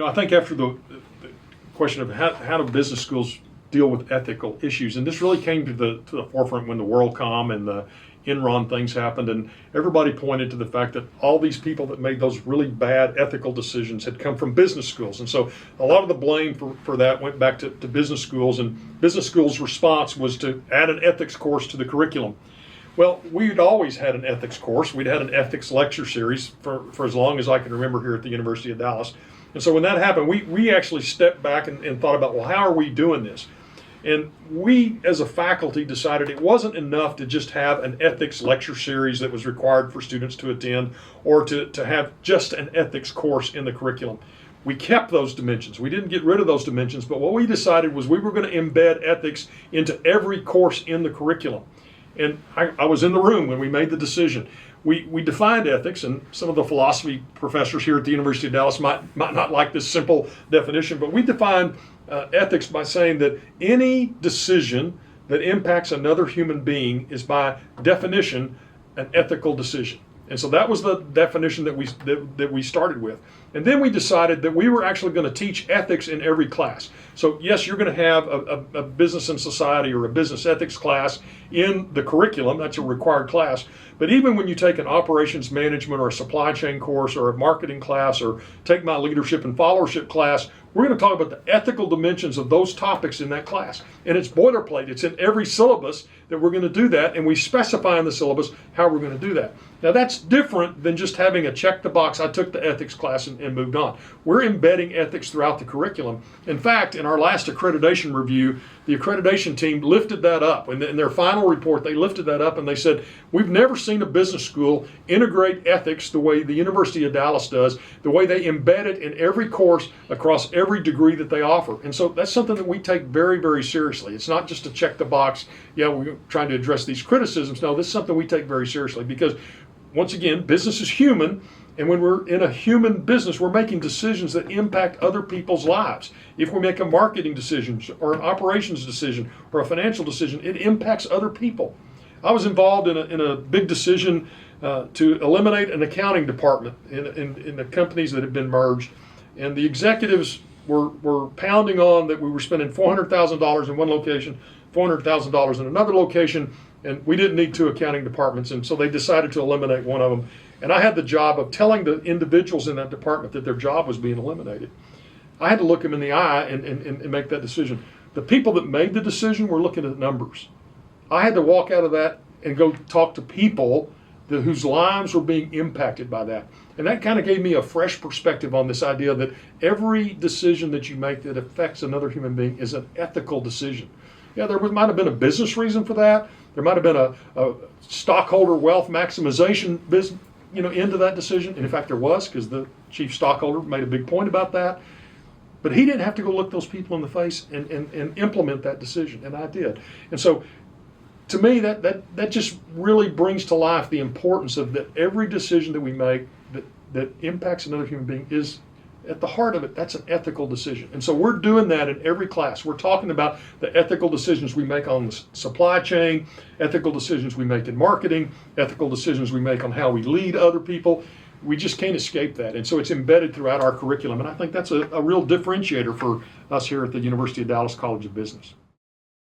I think after the question of how do business schools deal with ethical issues, and this really came to the forefront when the WorldCom and the Enron things happened, and everybody pointed to the fact that all these people that made those really bad ethical decisions had come from business schools. And so a lot of the blame for that went back to business schools, and business schools' response was to add an ethics course to the curriculum. Well, we'd always had an ethics course. We'd had an ethics lecture series for as long as I can remember here at the University of Dallas. And so when that happened, we actually stepped back and thought about, well, how are we doing this? And we, as a faculty, decided it wasn't enough to just have an ethics lecture series that was required for students to attend, or to have just an ethics course in the curriculum. We kept those dimensions. We didn't get rid of those dimensions, but what we decided was we were going to embed ethics into every course in the curriculum. And I was in the room when we made the decision. We defined ethics, and some of the philosophy professors here at the University of Dallas might not like this simple definition, but we defined ethics by saying that any decision that impacts another human being is by definition an ethical decision. And so that was the definition that we started with. And then we decided that we were actually going to teach ethics in every class. So yes, you're going to have a business and society or a business ethics class in the curriculum. That's a required class. But even when you take an operations management or a supply chain course or a marketing class, or take my leadership and followership class, we're going to talk about the ethical dimensions of those topics in that class. And it's boilerplate. It's in every syllabus that we're going to do that, and we specify in the syllabus how we're going to do that. Now that's different than just having a check the box, I took the ethics class and moved on. We're embedding ethics throughout the curriculum. In fact, in our last accreditation review, the accreditation team lifted that up. In their final report, they lifted that up and they said, we've never seen a business school integrate ethics the way the University of Dallas does, the way they embed it in every course across every degree that they offer. And so that's something that we take very, very seriously. It's not just to check the box, yeah, we're trying to address these criticisms. No, this is something we take very seriously, because once again, business is human, and when we're in a human business, we're making decisions that impact other people's lives. If we make a marketing decision or an operations decision or a financial decision, it impacts other people. I was involved in a big decision to eliminate an accounting department in the companies that had been merged, and the executives were pounding on that we were spending $400,000 in one location, $400,000 in another location, and we didn't need two accounting departments, and so they decided to eliminate one of them. And I had the job of telling the individuals in that department that their job was being eliminated. I had to look them in the eye and make that decision. The people that made the decision were looking at numbers. I had to walk out of that and go talk to people whose lives were being impacted by that. And that kind of gave me a fresh perspective on this idea that every decision that you make that affects another human being is an ethical decision. Yeah, there might have been a business reason for that. There might have been a stockholder wealth maximization business, into that decision. And in fact, there was, because the chief stockholder made a big point about that. But he didn't have to go look those people in the face and implement that decision, and I did. And so, to me, that just really brings to life the importance of that every decision that we make that impacts another human being is, at the heart of it, that's an ethical decision. And so we're doing that in every class. We're talking about the ethical decisions we make on the supply chain, ethical decisions we make in marketing, ethical decisions we make on how we lead other people. We just can't escape that. And so it's embedded throughout our curriculum. And I think that's a real differentiator for us here at the University of Dallas College of Business.